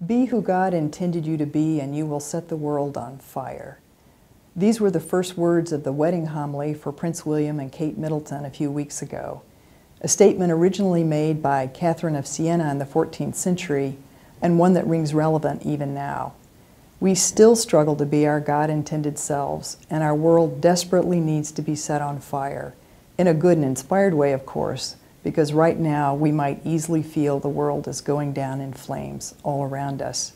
Be who God intended you to be, and you will set the world on fire. These were the first words of the wedding homily for Prince William and Kate Middleton a few weeks ago, a statement originally made by Catherine of Siena in the 14th century, and one that rings relevant even now. We still struggle to be our God-intended selves, and our world desperately needs to be set on fire, in a good and inspired way, of course, because right now we might easily feel the world is going down in flames all around us.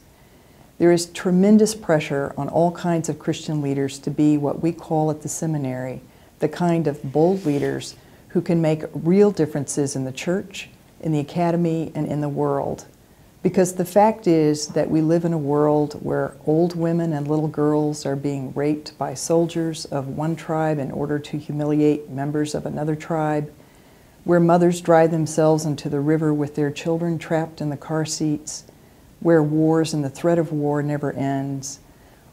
There is tremendous pressure on all kinds of Christian leaders to be what we call at the seminary, the kind of bold leaders who can make real differences in the church, in the academy, and in the world. Because the fact is that we live in a world where old women and little girls are being raped by soldiers of one tribe in order to humiliate members of another tribe, where mothers drive themselves into the river with their children trapped in the car seats, where wars and the threat of war never ends,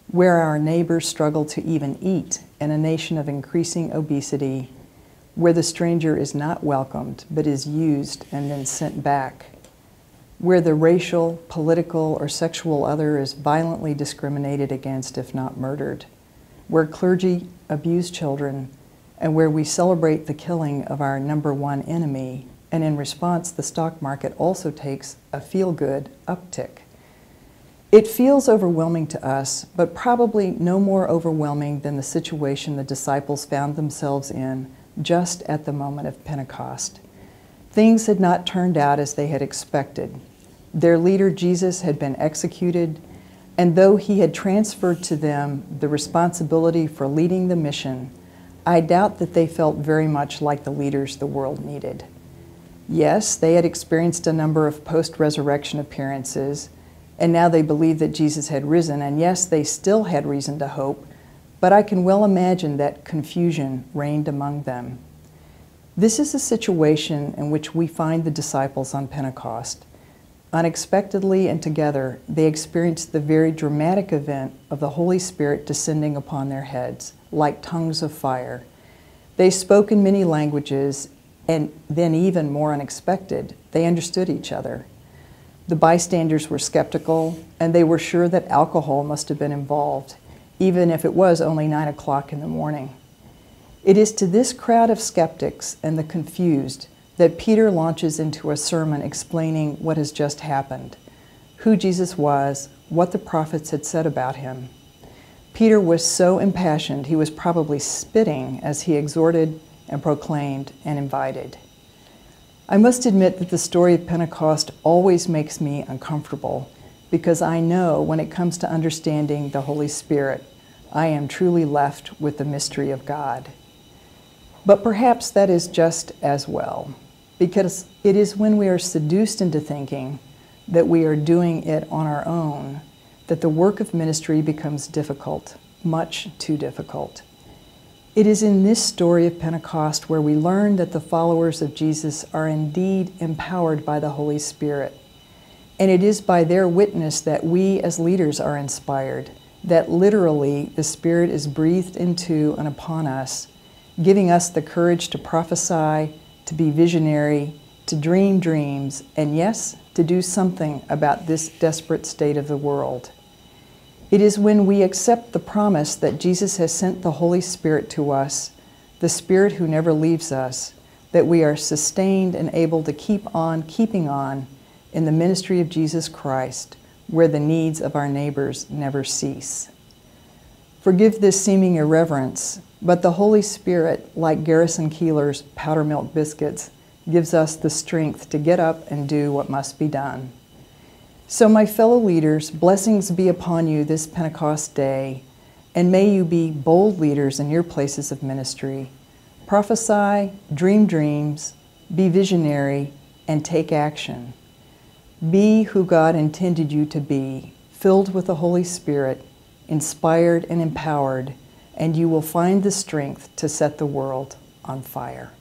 where our neighbors struggle to even eat in a nation of increasing obesity, where the stranger is not welcomed but is used and then sent back, where the racial, political, or sexual other is violently discriminated against if not murdered, where clergy abuse children, and where we celebrate the killing of our number one enemy, and in response the stock market also takes a feel-good uptick. It feels overwhelming to us, but probably no more overwhelming than the situation the disciples found themselves in just at the moment of Pentecost. Things had not turned out as they had expected. Their leader, Jesus, had been executed, and though he had transferred to them the responsibility for leading the mission, I doubt that they felt very much like the leaders the world needed. Yes, they had experienced a number of post-resurrection appearances, and now they believed that Jesus had risen, and yes, they still had reason to hope, but I can well imagine that confusion reigned among them. This is a situation in which we find the disciples on Pentecost. Unexpectedly and together, they experienced the very dramatic event of the Holy Spirit descending upon their heads, like tongues of fire. They spoke in many languages, and then even more unexpected, they understood each other. The bystanders were skeptical, and they were sure that alcohol must have been involved, even if it was only 9 o'clock in the morning. It is to this crowd of skeptics and the confused that Peter launches into a sermon explaining what has just happened, who Jesus was, what the prophets had said about him. Peter was so impassioned he was probably spitting as he exhorted and proclaimed and invited. I must admit that the story of Pentecost always makes me uncomfortable because I know when it comes to understanding the Holy Spirit, I am truly left with the mystery of God. But perhaps that is just as well, because it is when we are seduced into thinking that we are doing it on our own that the work of ministry becomes difficult, much too difficult. It is in this story of Pentecost where we learn that the followers of Jesus are indeed empowered by the Holy Spirit. And it is by their witness that we as leaders are inspired, that literally the Spirit is breathed into and upon us, giving us the courage to prophesy, to be visionary, to dream dreams, and yes, to do something about this desperate state of the world. It is when we accept the promise that Jesus has sent the Holy Spirit to us, the Spirit who never leaves us, that we are sustained and able to keep on keeping on in the ministry of Jesus Christ, where the needs of our neighbors never cease. Forgive this seeming irreverence, but the Holy Spirit, like Garrison Keillor's powder milk biscuits, gives us the strength to get up and do what must be done. So my fellow leaders, blessings be upon you this Pentecost day, and may you be bold leaders in your places of ministry. Prophesy, dream dreams, be visionary, and take action. Be who God intended you to be, filled with the Holy Spirit, inspired and empowered, and you will find the strength to set the world on fire.